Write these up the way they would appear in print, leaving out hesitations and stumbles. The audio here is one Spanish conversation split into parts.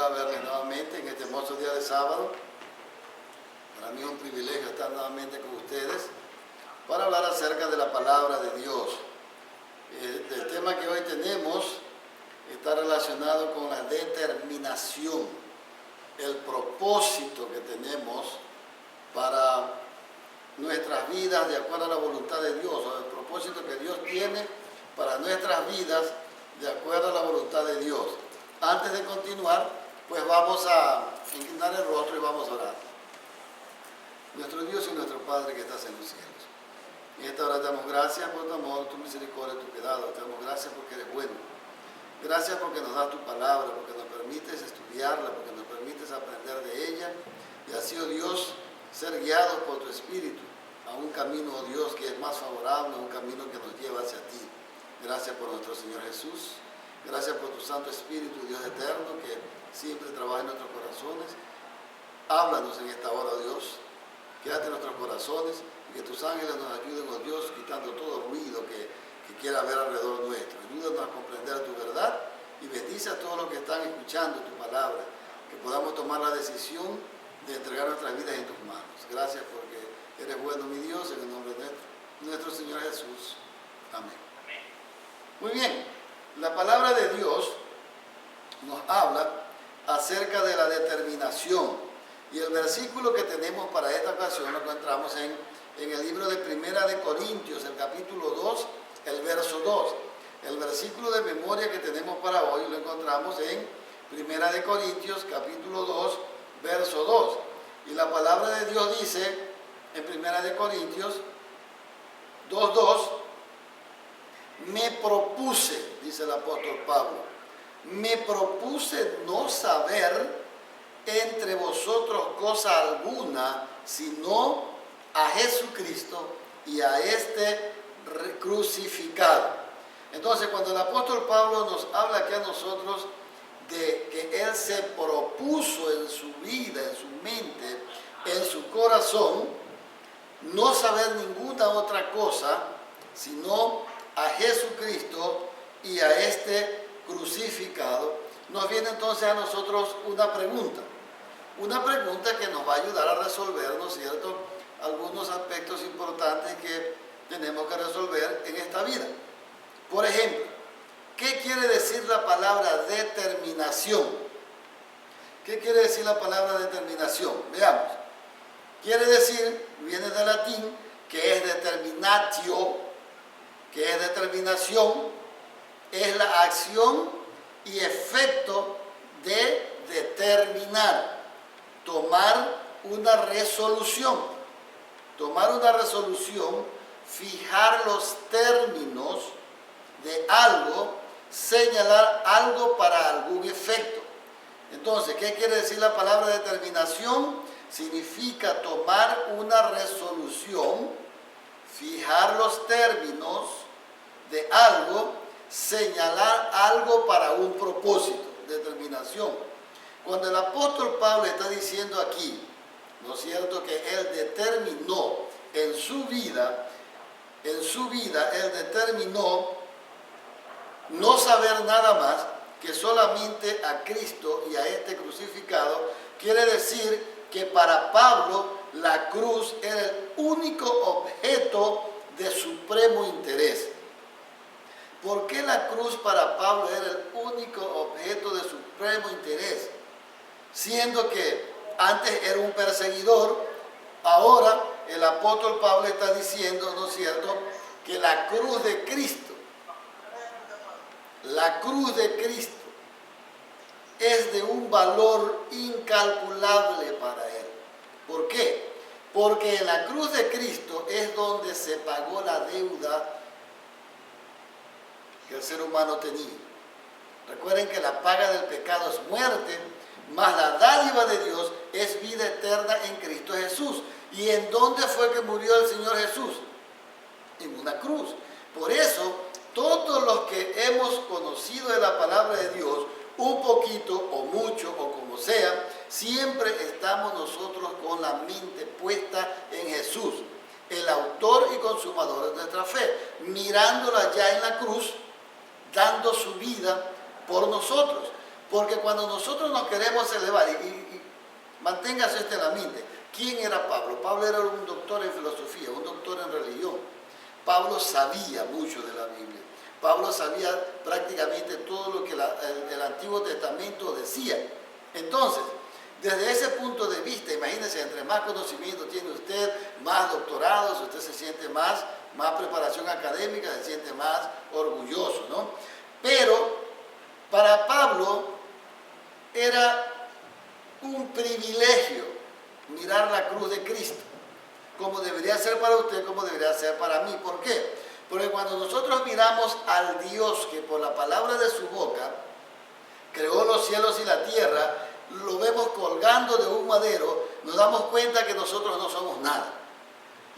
oportunidad de verles nuevamente en este hermoso día de sábado. Para mí es un privilegio estar nuevamente con ustedes para hablar acerca de la palabra de Dios. El tema que hoy tenemos está relacionado con la determinación, el propósito que tenemos para nuestras vidas de acuerdo a la voluntad de Dios, o el propósito que Dios tiene para nuestras vidas de acuerdo a la voluntad de Dios. Antes de continuar, pues vamos a inclinar el rostro y vamos a orar. Nuestro Dios y nuestro Padre que estás en los cielos. En esta hora te damos gracias por tu amor, tu misericordia, tu cuidado. Te damos gracias porque eres bueno. Gracias porque nos das tu palabra, porque nos permites estudiarla, porque nos permites aprender de ella. Y así, oh Dios, ser guiados por tu Espíritu a un camino, oh Dios, que es más favorable, un camino que nos lleva hacia ti. Gracias por nuestro Señor Jesús. Gracias por tu Santo Espíritu, Dios eterno, que siempre trabaja en nuestros corazones. Háblanos en esta hora, oh Dios. Quédate en nuestros corazones y que tus ángeles nos ayuden, oh Dios, quitando todo ruido que quiera haber alrededor nuestro. Ayúdanos a comprender tu verdad y bendice a todos los que están escuchando tu palabra. Que podamos tomar la decisión de entregar nuestras vidas en tus manos. Gracias porque eres bueno, mi Dios, en el nombre de nuestro Señor Jesús. Amén. Muy bien, la palabra de Dios nos habla acerca de la determinación. Y el versículo que tenemos para esta ocasión lo encontramos en el libro de Primera de Corintios, el capítulo 2, el verso 2. El versículo de memoria que tenemos para hoy lo encontramos en Primera de Corintios, capítulo 2, verso 2. Y la palabra de Dios dice en Primera de Corintios 2:2, me propuse, dice el apóstol Pablo, me propuse no saber entre vosotros cosa alguna, sino a Jesucristo y a este crucificado. Entonces, cuando el apóstol Pablo nos habla aquí a nosotros de que él se propuso en su vida, en su mente, en su corazón, no saber ninguna otra cosa, sino a Jesucristo y a este crucificado, nos viene entonces a nosotros una pregunta que nos va a ayudar a resolver, ¿no es cierto?, algunos aspectos importantes que tenemos que resolver en esta vida. Por ejemplo, ¿qué quiere decir la palabra determinación? ¿Qué quiere decir la palabra determinación? Veamos. Quiere decir, viene del latín, que es determinatio, que es determinación, es la acción y efecto de determinar, tomar una resolución. Tomar una resolución, fijar los términos de algo, señalar algo para algún efecto. Entonces, ¿qué quiere decir la palabra determinación? Significa tomar una resolución, fijar los términos de algo, señalar algo para un propósito, determinación. Cuando el apóstol Pablo está diciendo aquí, ¿no es cierto?, que él determinó en su vida, él determinó no saber nada más que solamente a Cristo y a este crucificado. Quiere decir que para Pablo la cruz era el único objeto de supremo interés. ¿Por qué la cruz para Pablo era el único objeto de supremo interés? Siendo que antes era un perseguidor, ahora el apóstol Pablo está diciendo, ¿no es cierto?, que la cruz de Cristo es de un valor incalculable para él. ¿Por qué? Porque en la cruz de Cristo es donde se pagó la deuda que el ser humano tenía. Recuerden que la paga del pecado es muerte, mas la dádiva de Dios es vida eterna en Cristo Jesús. ¿Y en dónde fue que murió el Señor Jesús? En una cruz. Por eso, todos los que hemos conocido de la palabra de Dios, un poquito o mucho o como sea, siempre estamos nosotros con la mente puesta en Jesús, el autor y consumador de nuestra fe, mirándola ya en la cruz, dando su vida por nosotros. Porque cuando nosotros nos queremos elevar, y manténgase esto en la mente, ¿quién era Pablo? Pablo era un doctor en filosofía, un doctor en religión. Pablo sabía mucho de la Biblia. Pablo sabía prácticamente todo lo que el Antiguo Testamento decía. Entonces, desde ese punto de vista, imagínense, entre más conocimiento tiene usted, más doctorados, usted se siente más preparación académica, se siente más orgulloso, ¿no? Pero para Pablo era un privilegio mirar la cruz de Cristo, como debería ser para usted, como debería ser para mí. ¿Por qué? Porque cuando nosotros miramos al Dios que por la palabra de su boca creó los cielos y la tierra, lo vemos colgando de un madero, nos damos cuenta que nosotros no somos nada.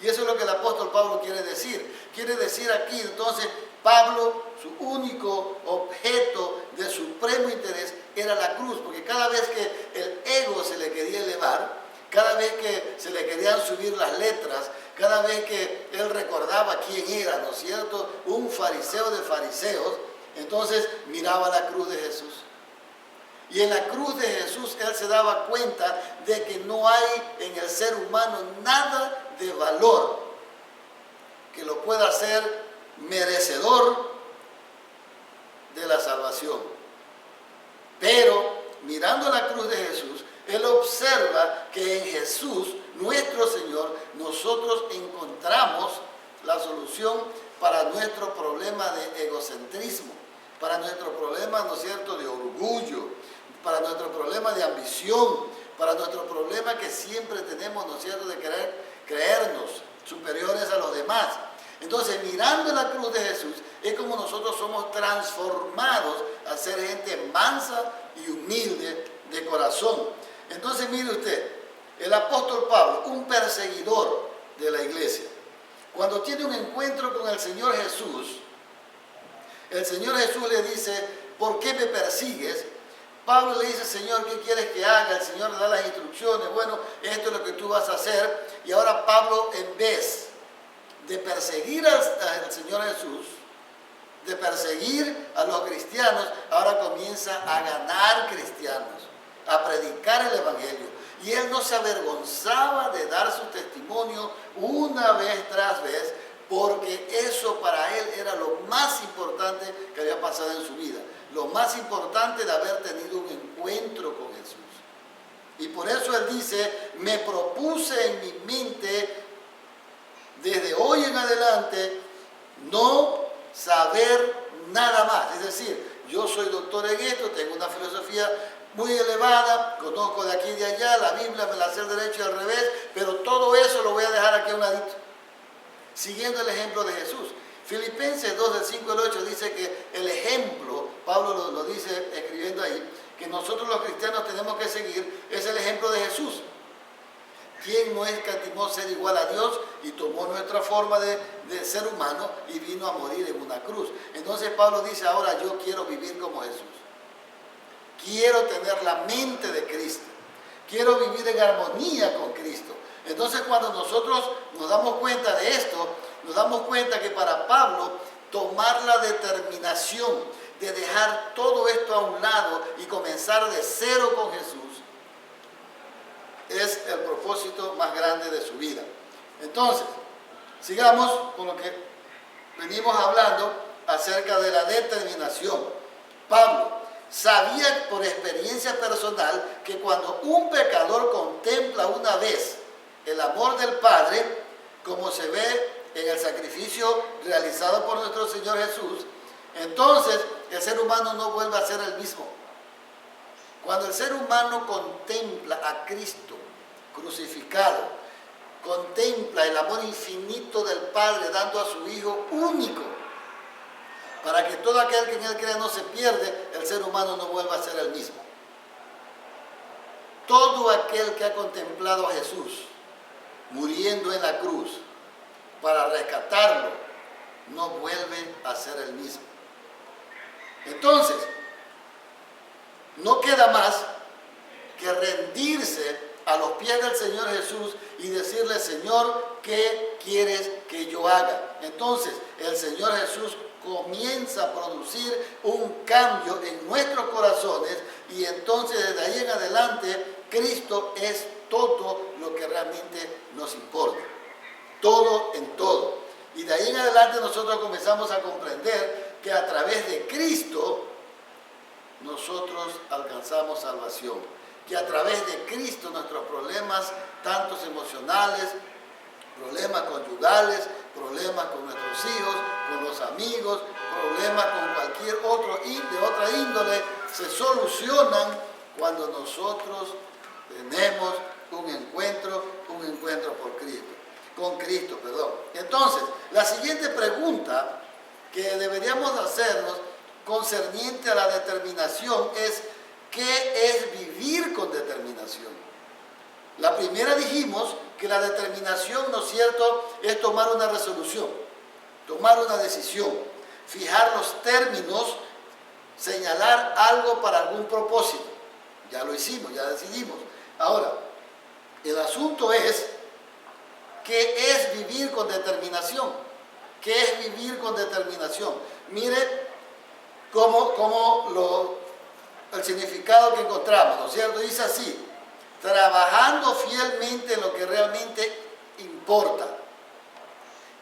Y eso es lo que el apóstol Pablo quiere decir. Quiere decir aquí, entonces, Pablo, su único objeto de supremo interés era la cruz, porque cada vez que el ego se le quería elevar, cada vez que se le querían subir las letras, cada vez que él recordaba quién era, ¿no es cierto?, un fariseo de fariseos, entonces miraba la cruz de Jesús. Y en la cruz de Jesús él se daba cuenta de que no hay en el ser humano nada de valor que lo pueda hacer merecedor de la salvación. Pero mirando la cruz de Jesús, él observa que en Jesús, nuestro Señor, nosotros encontramos la solución para nuestro problema de egocentrismo, para nuestro problema, ¿no es cierto?, de orgullo, para nuestro problema de ambición, para nuestro problema que siempre tenemos, ¿no es cierto?, de querer creernos superiores a los demás. Entonces, mirando la cruz de Jesús, es como nosotros somos transformados a ser gente mansa y humilde de corazón. Entonces, mire usted, el apóstol Pablo, un perseguidor de la iglesia, cuando tiene un encuentro con el Señor Jesús le dice, ¿por qué me persigues? Pablo le dice, Señor, ¿qué quieres que haga? El Señor le da las instrucciones, bueno, esto es lo que tú vas a hacer. Y ahora Pablo, en vez de perseguir al Señor Jesús, de perseguir a los cristianos, ahora comienza a ganar cristianos, a predicar el Evangelio. Y él no se avergonzaba de dar su testimonio una vez tras vez, porque eso para él era lo más importante que había pasado en su vida, lo más importante de haber tenido un encuentro con Jesús. Y por eso él dice, me propuse en mi mente, desde hoy en adelante, no saber nada más. Es decir, yo soy doctor en esto, tengo una filosofía muy elevada, conozco de aquí y de allá, la Biblia me la sé al derecho y al revés, pero todo eso lo voy a dejar aquí a un ladito, siguiendo el ejemplo de Jesús. Filipenses 2, del 5 al 8 dice que el ejemplo, Pablo lo dice escribiendo ahí, que nosotros los cristianos tenemos que seguir, es el ejemplo de Jesús, quien no escatimó ser igual a Dios y tomó nuestra forma de ser humano y vino a morir en una cruz. Entonces Pablo dice, ahora yo quiero vivir como Jesús. Quiero tener la mente de Cristo. Quiero vivir en armonía con Cristo. Entonces cuando nosotros nos damos cuenta de esto, nos damos cuenta que para Pablo tomar la determinación de dejar todo esto a un lado y comenzar de cero con Jesús es el propósito más grande de su vida. Entonces, sigamos con lo que venimos hablando acerca de la determinación. Pablo sabía por experiencia personal que cuando un pecador contempla una vez el amor del Padre, como se ve en el sacrificio realizado por nuestro Señor Jesús, entonces el ser humano no vuelve a ser el mismo. Cuando el ser humano contempla a Cristo crucificado, contempla el amor infinito del Padre dando a su Hijo único, para que todo aquel que en Él crea no se pierde, el ser humano no vuelva a ser el mismo. Todo aquel que ha contemplado a Jesús muriendo en la cruz para rescatarlo, no vuelve a ser el mismo. Entonces, no queda más que rendirse a los pies del Señor Jesús y decirle, Señor, ¿qué quieres que yo haga? Entonces, el Señor Jesús comienza a producir un cambio en nuestros corazones y entonces desde ahí en adelante Cristo es todo lo que realmente nos importa. Todo en todo. Y de ahí en adelante nosotros comenzamos a comprender que a través de Cristo nosotros alcanzamos salvación. Que a través de Cristo nuestros problemas, tantos emocionales, problemas conyugales, problemas con nuestros hijos, con los amigos, problemas con cualquier otro de otra índole, se solucionan cuando nosotros tenemos un encuentro con Cristo. Entonces, la siguiente pregunta que deberíamos hacernos concerniente a la determinación es: ¿qué es vivir con determinación? La primera dijimos que la determinación, ¿no es cierto?, es tomar una resolución, tomar una decisión, fijar los términos, señalar algo para algún propósito. Ya lo hicimos, ya decidimos. Ahora, el asunto es: ¿qué es vivir con determinación? ¿Qué es vivir con determinación? Mire el significado que encontramos, ¿no es cierto? Dice así: trabajando fielmente en lo que realmente importa.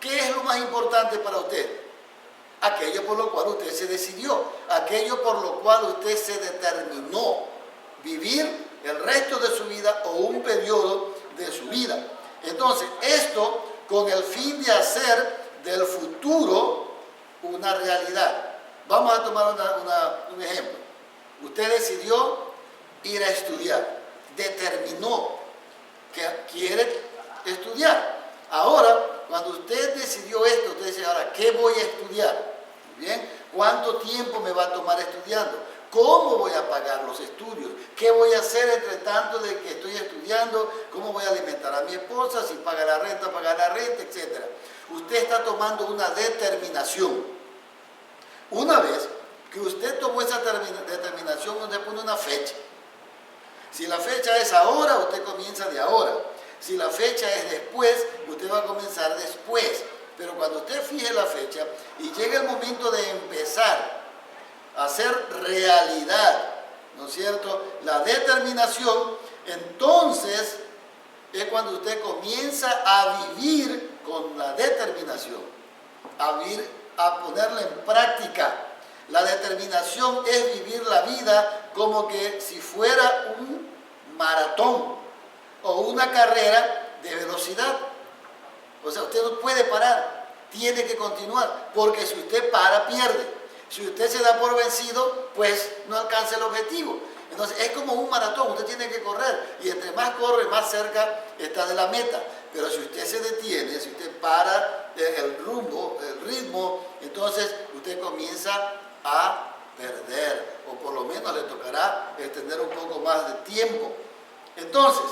¿Qué es lo más importante para usted? Aquello por lo cual usted se decidió, aquello por lo cual usted se determinó vivir el resto de su vida o un periodo de su vida. Entonces, esto con el fin de hacer del futuro una realidad. Vamos a tomar un ejemplo. Usted decidió ir a estudiar, determinó que quiere estudiar. Ahora, cuando usted decidió esto, usted dice: ahora, ¿qué voy a estudiar? ¿Bien? ¿Cuánto tiempo me va a tomar estudiando? ¿Cómo voy a pagar los estudios? ¿Qué voy a hacer entre tanto de que estoy estudiando? ¿Cómo voy a alimentar a mi esposa? Si paga la renta, etc. Usted está tomando una determinación. Una vez que usted tomó esa determinación, usted pone una fecha. Si la fecha es ahora, usted comienza de ahora. Si la fecha es después, usted va a comenzar después. Pero cuando usted fije la fecha y llega el momento de empezar a hacer realidad, ¿no es cierto?, la determinación, entonces es cuando usted comienza a vivir con la determinación, a ponerla en práctica. La determinación es vivir la vida como que si fuera un maratón o una carrera de velocidad. O sea, usted no puede parar, tiene que continuar, porque si usted para, pierde. Si usted se da por vencido, pues no alcanza el objetivo. Entonces es como un maratón, usted tiene que correr, y entre más corre, más cerca está de la meta. Pero si usted se detiene, si usted para el ritmo, entonces usted comienza a perder, o por lo menos le tocará extender un poco más de tiempo. Entonces,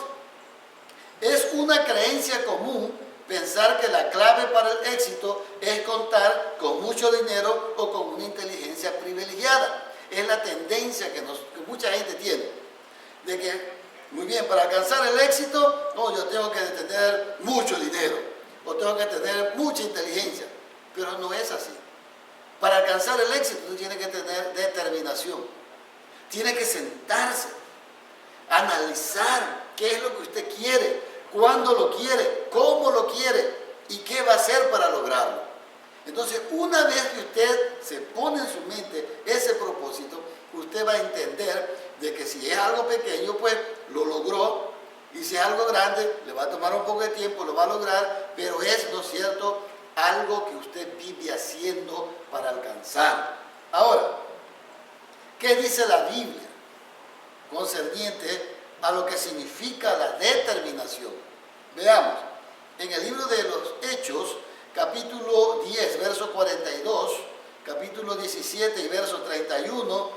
es una creencia común pensar que la clave para el éxito es contar con mucho dinero o con una inteligencia privilegiada. Es la tendencia que mucha gente tiene, de que, muy bien, para alcanzar el éxito, no, yo tengo que tener mucho dinero, o tengo que tener mucha inteligencia, pero no es así. Para alcanzar el éxito, usted tiene que tener determinación, tiene que sentarse, analizar qué es lo que usted quiere, cuándo lo quiere, cómo lo quiere y qué va a hacer para lograrlo. Entonces, una vez que usted se pone en su mente ese propósito, usted va a entender de que si es algo pequeño, pues lo logró, y si es algo grande, le va a tomar un poco de tiempo, lo va a lograr, pero es, ¿no es cierto?, algo que usted vive haciendo para alcanzar. Ahora, ¿qué dice la Biblia concerniente a lo que significa la determinación? Veamos, en el libro de los Hechos, capítulo 10, verso 42, capítulo 17 y verso 31,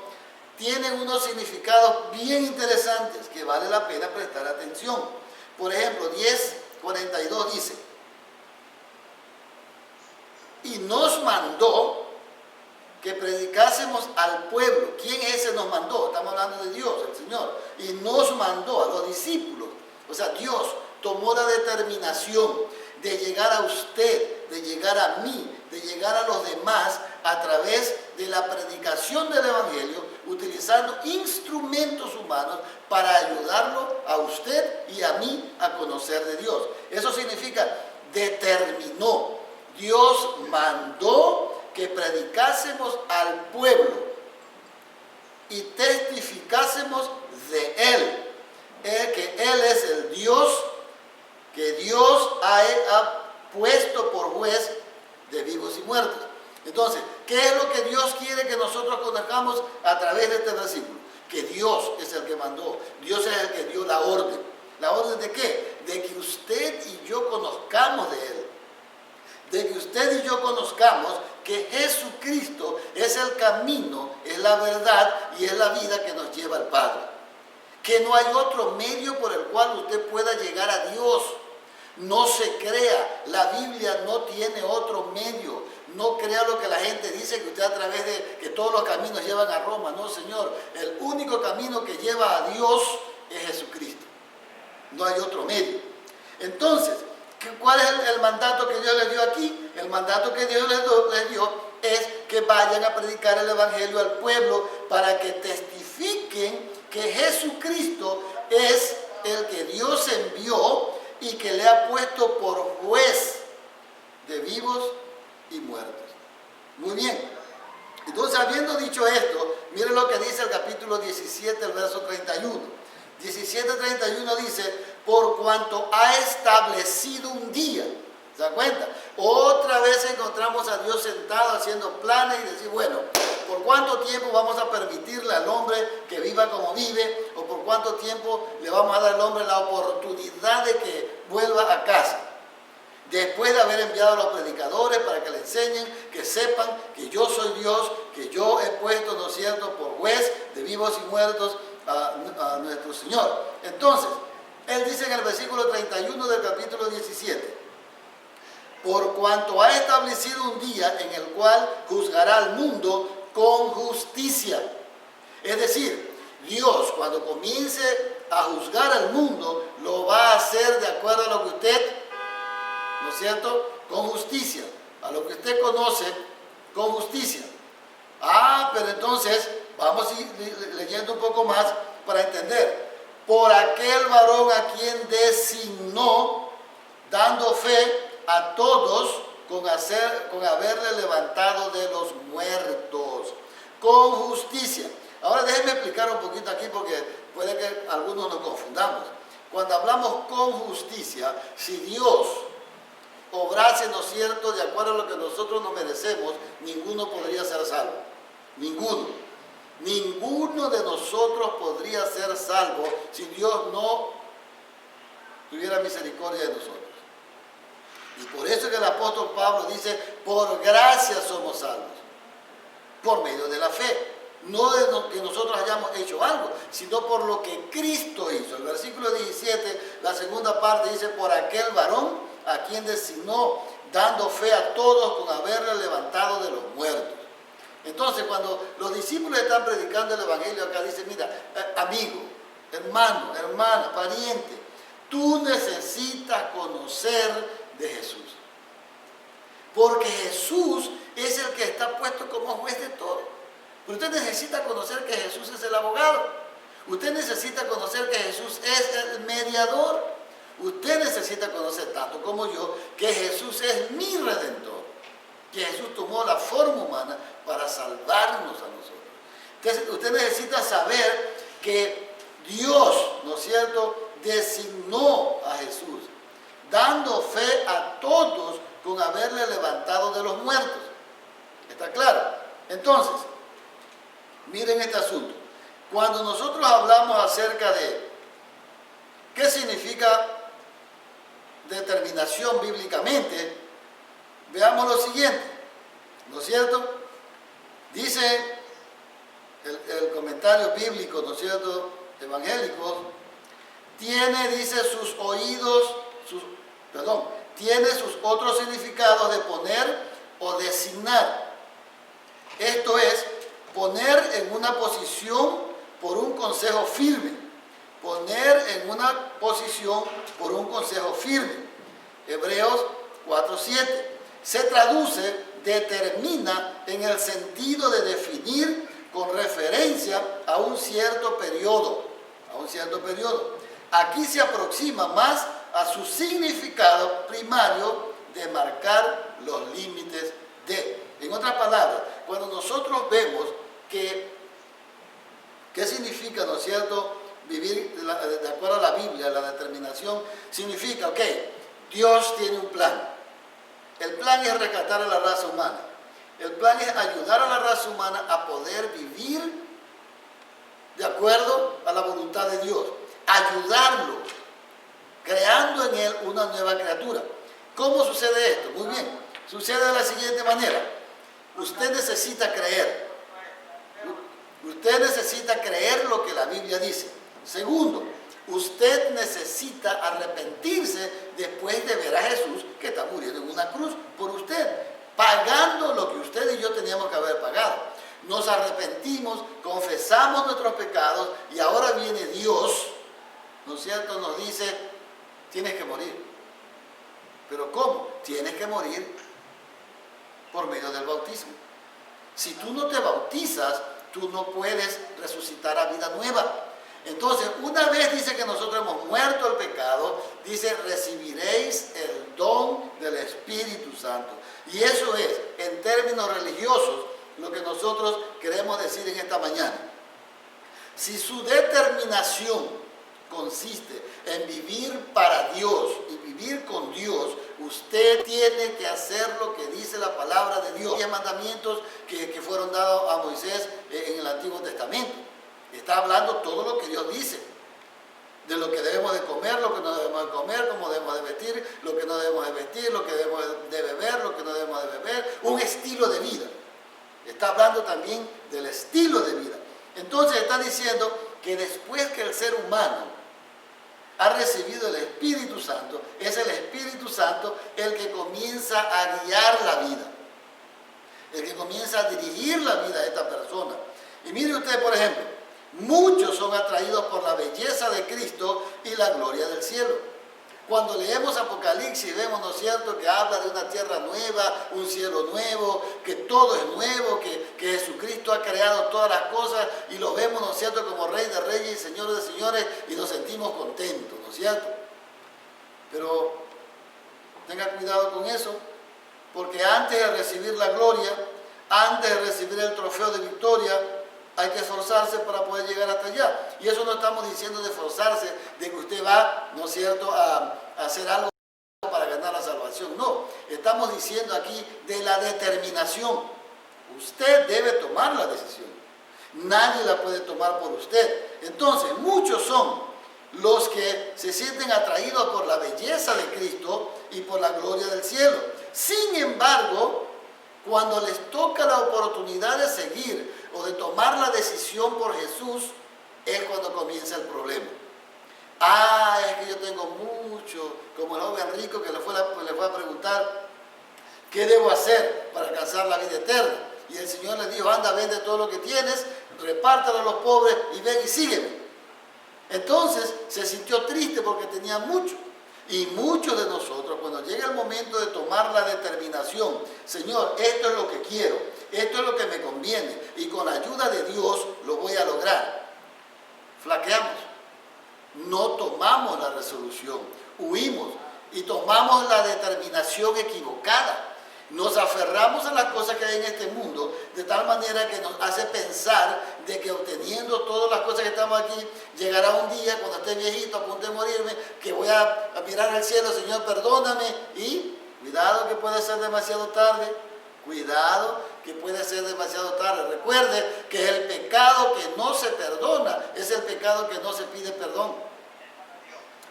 tienen unos significados bien interesantes que vale la pena prestar atención. Por ejemplo, 10:42 dice: y nos mandó que predicásemos al pueblo. ¿Quién es ese nos mandó? Estamos hablando de Dios, el Señor. Y nos mandó a los discípulos. O sea, Dios tomó la determinación de llegar a usted, de llegar a mí, de llegar a los demás a través de la predicación del Evangelio, utilizando instrumentos humanos para ayudarlo a usted y a mí a conocer de Dios. Eso significa, determinó. Dios mandó que predicásemos al pueblo y testificásemos de Él. Que Él es el Dios que Dios ha puesto por juez de vivos y muertos. Entonces, ¿qué es lo que Dios quiere que nosotros conozcamos a través de este versículo? Que Dios es el que mandó, Dios es el que dio la orden. ¿La orden de qué? De que usted y yo conozcamos de Él. De que usted y yo conozcamos que Jesucristo es el camino, es la verdad y es la vida que nos lleva al Padre. Que no hay otro medio por el cual usted pueda llegar a Dios. No se crea, la Biblia no tiene otro medio. No crea lo que la gente dice, que usted a través de que todos los caminos llevan a Roma. No, Señor, el único camino que lleva a Dios es Jesucristo. No hay otro medio. Entonces, ¿cuál es el mandato que Dios les dio aquí? El mandato que Dios les dio es que vayan a predicar el Evangelio al pueblo para que testifiquen que Jesucristo es el que Dios envió y que le ha puesto por juez de vivos y muertos. Muy bien. Entonces, habiendo dicho esto, miren lo que dice el capítulo 17, el verso 31. 17:31 dice, por cuanto ha establecido un día. ¿Se dan cuenta? Otra vez encontramos a Dios sentado haciendo planes y decir, bueno, ¿por cuánto tiempo vamos a permitirle al hombre que viva como vive? ¿O por cuánto tiempo le vamos a dar al hombre la oportunidad de que vuelva a casa? Después de haber enviado a los predicadores para que le enseñen, que sepan que yo soy Dios, que yo he puesto, ¿no es cierto?, por juez de vivos y muertos a nuestro Señor. Entonces, Él dice en el versículo 31 del capítulo 17, por cuanto ha establecido un día en el cual juzgará al mundo con justicia. Es decir, Dios cuando comience a juzgar al mundo, lo va a hacer de acuerdo a lo que usted, ¿no es cierto?, con justicia, a lo que usted conoce con justicia. Pero entonces, vamos a ir leyendo un poco más para entender. Por aquel varón a quien designó, dando fe a todos con haberle levantado de los muertos, con justicia. Ahora déjenme explicar un poquito aquí porque puede que algunos nos confundamos. Cuando hablamos con justicia, si Dios obrase, ¿no es cierto?, de acuerdo a lo que nosotros nos merecemos, ninguno podría ser salvo. Ninguno de nosotros podría ser salvo si Dios no tuviera misericordia de nosotros. Y por eso que el apóstol Pablo dice, por gracia somos salvos, por medio de la fe. No de que nosotros hayamos hecho algo, sino por lo que Cristo hizo. El versículo 17, la segunda parte dice, por aquel varón a quien designó, dando fe a todos con haberle levantado de los muertos. Entonces, cuando los discípulos están predicando el Evangelio acá, dicen, mira, amigo, hermano, hermana, pariente, tú necesitas conocer de Jesús. Porque Jesús es el que está puesto como juez de todo. Usted necesita conocer que Jesús es el abogado. Usted necesita conocer que Jesús es el mediador. Usted necesita conocer tanto como yo que Jesús es mi redentor. Que Jesús tomó la forma humana para salvarnos a nosotros. Entonces, usted necesita saber que Dios, ¿no es cierto?, designó a Jesús, dando fe a todos con haberle levantado de los muertos. ¿Está claro? Entonces, miren este asunto. Cuando nosotros hablamos acerca de qué significa determinación bíblicamente, veamos lo siguiente, ¿no es cierto? Dice el comentario bíblico, ¿no es cierto?, evangélico, dice sus oídos, tiene sus otros significados de poner o designar. Esto es, poner en una posición por un consejo firme. Poner en una posición por un consejo firme. Hebreos 4:7. Se traduce, determina, en el sentido de definir con referencia a un cierto periodo. Aquí se aproxima más a su significado primario de marcar los límites de. En otras palabras, cuando nosotros vemos ¿qué significa, ¿no es cierto?, vivir de acuerdo a la Biblia, la determinación, significa, ok, Dios tiene un plan. El plan es rescatar a la raza humana. El plan es ayudar a la raza humana a poder vivir de acuerdo a la voluntad de Dios. Ayudarlo, creando en él una nueva criatura. ¿Cómo sucede esto? Muy bien, sucede de la siguiente manera. Usted necesita creer. Usted necesita creer lo que la Biblia dice. Segundo, usted necesita arrepentirse después de ver a Jesús que está muriendo en una cruz por usted, pagando lo que usted y yo teníamos que haber pagado. Nos arrepentimos, confesamos nuestros pecados y ahora viene Dios, ¿no es cierto?, nos dice, tienes que morir. ¿Pero cómo? Tienes que morir por medio del bautismo. Si tú no te bautizas, tú no puedes resucitar a vida nueva. Entonces, una vez dice que nosotros hemos muerto el pecado, dice, recibiréis el don del Espíritu Santo. Y eso es, en términos religiosos, lo que nosotros queremos decir en esta mañana. Si su determinación consiste en vivir para Dios y vivir con Dios, usted tiene que hacer lo que dice la palabra de Dios. Hay mandamientos que fueron dados a Moisés en el Antiguo Testamento. Está hablando todo lo que Dios dice, de lo que debemos de comer, lo que no debemos de comer, cómo debemos de vestir, lo que no debemos de vestir, lo que debemos de beber, lo que no debemos de beber, un estilo de vida. Está hablando también del estilo de vida. Entonces está diciendo que después que el ser humano ha recibido el Espíritu Santo, es el Espíritu Santo el que comienza a guiar la vida, el que comienza a dirigir la vida de esta persona. Y mire usted, por ejemplo, muchos son atraídos por la belleza de Cristo y la gloria del cielo. Cuando leemos Apocalipsis vemos, ¿no es cierto?, que habla de una tierra nueva, un cielo nuevo, que todo es nuevo, que Jesucristo ha creado todas las cosas y lo vemos, ¿no es cierto?, como Rey de Reyes y Señor de Señores y nos sentimos contentos, ¿no es cierto? Pero tenga cuidado con eso, porque antes de recibir la gloria, antes de recibir el trofeo de victoria, hay que esforzarse para poder llegar hasta allá. Y eso no estamos diciendo de esforzarse, de que usted va, ¿no es cierto?, a hacer algo para ganar la salvación. No, estamos diciendo aquí de la determinación. Usted debe tomar la decisión. Nadie la puede tomar por usted. Entonces, muchos son los que se sienten atraídos por la belleza de Cristo y por la gloria del cielo. Sin embargo, cuando les toca la oportunidad de seguir o de tomar la decisión por Jesús, es cuando comienza el problema. Es que yo tengo mucho, como el joven rico que le fue a preguntar, ¿qué debo hacer para alcanzar la vida eterna? Y el Señor le dijo, anda, vende todo lo que tienes, repártelo a los pobres y ven y sígueme. Entonces se sintió triste porque tenía mucho. Y muchos de nosotros, cuando llega el momento de tomar la determinación, Señor, esto es lo que quiero, esto es lo que me conviene, y con la ayuda de Dios lo voy a lograr, flaqueamos, no tomamos la resolución, huimos y tomamos la determinación equivocada. Nos aferramos a las cosas que hay en este mundo de tal manera que nos hace pensar de que obteniendo todas las cosas que estamos aquí, llegará un día cuando esté viejito, a punto de morirme, que voy a mirar al cielo, Señor, perdóname, y cuidado que puede ser demasiado tarde, cuidado que puede ser demasiado tarde. Recuerde que el pecado que no se perdona es el pecado que no se pide perdón.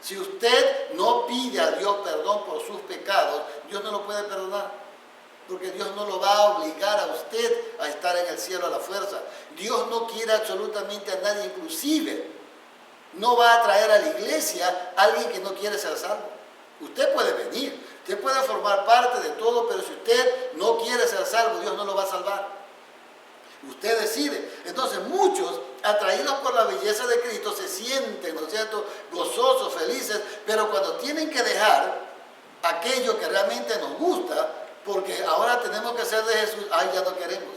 Si usted no pide a Dios perdón por sus pecados, Dios no lo puede perdonar. Porque Dios no lo va a obligar a usted a estar en el cielo a la fuerza. Dios no quiere absolutamente a nadie, inclusive no va a traer a la iglesia a alguien que no quiere ser salvo. Usted puede venir, usted puede formar parte de todo, pero si usted no quiere ser salvo, Dios no lo va a salvar. Usted decide. Entonces muchos, atraídos por la belleza de Cristo, se sienten, ¿no es cierto?, gozosos, felices, pero cuando tienen que dejar aquello que realmente nos gusta, porque ahora tenemos que ser de Jesús, ya no queremos.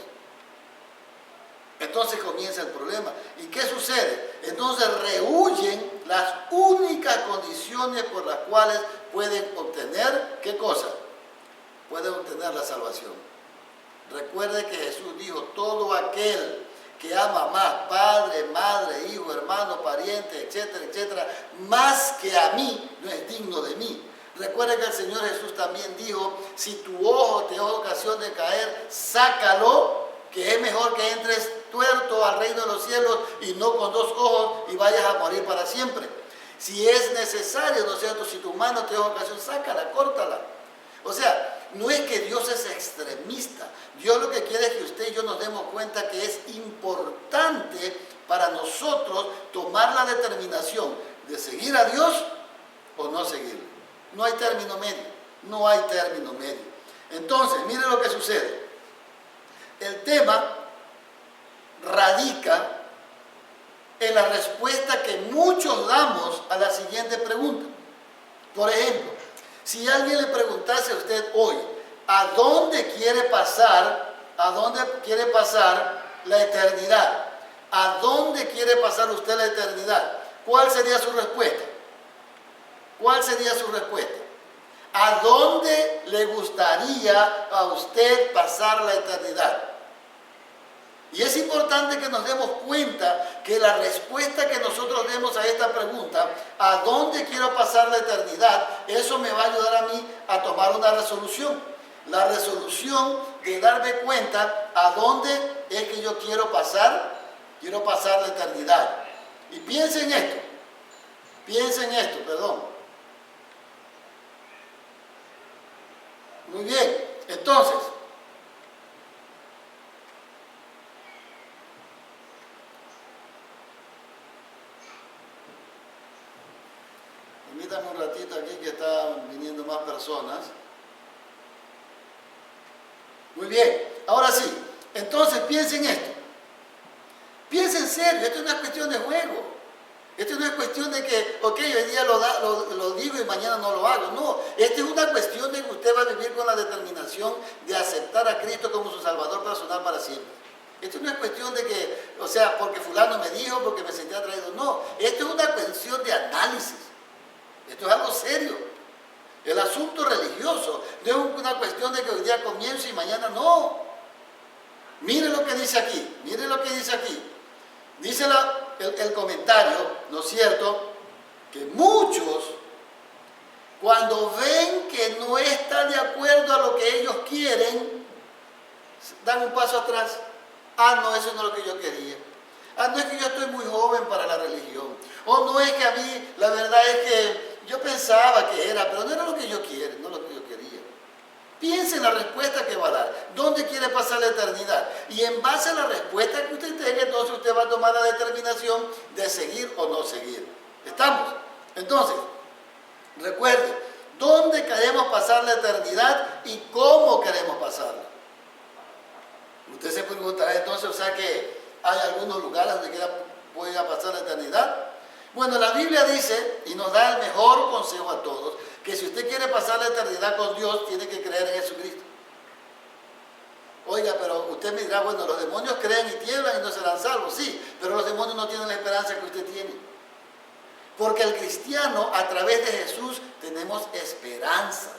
Entonces comienza el problema. ¿Y qué sucede? Entonces rehuyen las únicas condiciones por las cuales pueden obtener, ¿qué cosa? Pueden obtener la salvación. Recuerde que Jesús dijo, todo aquel que ama más, padre, madre, hijo, hermano, pariente, etcétera, etcétera, más que a mí, no es digno de mí. Recuerde que el Señor Jesús también dijo, si tu ojo te da ocasión de caer, sácalo, que es mejor que entres tuerto al reino de los cielos y no con dos ojos y vayas a morir para siempre. Si es necesario, ¿no es cierto? Si tu mano te da ocasión, sácala, córtala. O sea, no es que Dios es extremista. Dios lo que quiere es que usted y yo nos demos cuenta que es importante para nosotros tomar la determinación de seguir a Dios o no seguirlo. No hay término medio. No hay término medio. Entonces, mire lo que sucede. El tema radica en la respuesta que muchos damos a la siguiente pregunta. Por ejemplo, si alguien le preguntase a usted hoy, ¿a dónde quiere pasar la eternidad? ¿A dónde quiere pasar usted la eternidad? ¿Cuál sería su respuesta? ¿Cuál sería su respuesta? ¿A dónde le gustaría a usted pasar la eternidad? Y es importante que nos demos cuenta que la respuesta que nosotros demos a esta pregunta, ¿a dónde quiero pasar la eternidad? Eso me va a ayudar a mí a tomar una resolución. La resolución de darme cuenta a dónde es que yo quiero pasar la eternidad. Y piensen en esto, perdón. Muy bien, entonces, permítame un ratito aquí que están viniendo más personas. Muy bien, ahora sí, entonces piensen esto. Piensen en serio, esto no es cuestión de juego. Esto no es cuestión de que, ok, hoy día lo digo y mañana no lo hago. No, esta es una cuestión de que usted va a vivir con la determinación de aceptar a Cristo como su Salvador personal para siempre. Esto no es cuestión de que, o sea, porque fulano me dijo, porque me sentí atraído. No, esto es una cuestión de análisis. Esto es algo serio. El asunto religioso no es una cuestión de que hoy día comienzo y mañana no. Mire lo que dice aquí, Dice el comentario, ¿no es cierto? Que muchos, cuando ven que no está de acuerdo a lo que ellos quieren, dan un paso atrás. Ah, no, eso no es lo que yo quería. Ah, no es que yo estoy muy joven para la religión. O no es que a mí, la verdad es que yo pensaba que era, pero no era lo que yo quiero, no lo que yo quería. Piense en la respuesta que va a dar. ¿Dónde quiere pasar la eternidad? Y en base a la respuesta que usted tenga, entonces usted va a tomar la determinación de seguir o no seguir. ¿Estamos? Entonces, recuerde, ¿dónde queremos pasar la eternidad y cómo queremos pasarla? Usted se preguntará entonces, o sea que hay algunos lugares donde pueda pasar la eternidad. Bueno, la Biblia dice, y nos da el mejor consejo a todos, que si usted quiere pasar la eternidad con Dios, tiene que creer en Jesucristo. Oiga, pero usted me dirá, bueno, los demonios creen y tiemblan y no serán salvos. Sí, pero los demonios no tienen la esperanza que usted tiene. Porque el cristiano, a través de Jesús, tenemos esperanza.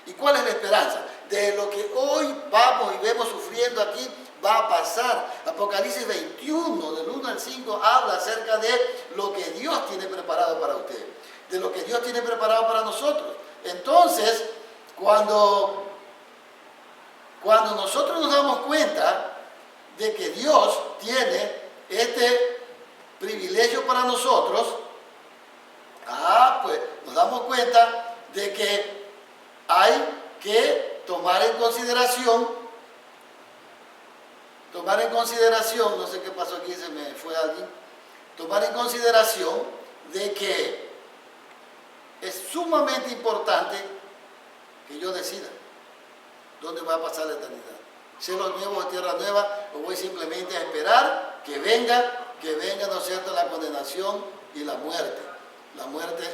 ¿Y cuál es la esperanza? De lo que hoy vamos y vemos sufriendo aquí, va a pasar. Apocalipsis 21, del 1 al 5, habla acerca de lo que Dios tiene preparado para usted, de lo que Dios tiene preparado para nosotros. Entonces, cuando nosotros nos damos cuenta de que Dios tiene este privilegio para nosotros, pues nos damos cuenta de que hay que tomar en consideración, no sé qué pasó aquí, se me fue alguien, tomar en consideración de que es sumamente importante que yo decida dónde va a pasar la eternidad. Cielos nuevos o tierra nueva, o voy simplemente a esperar que venga, ¿no es cierto?, la condenación y la muerte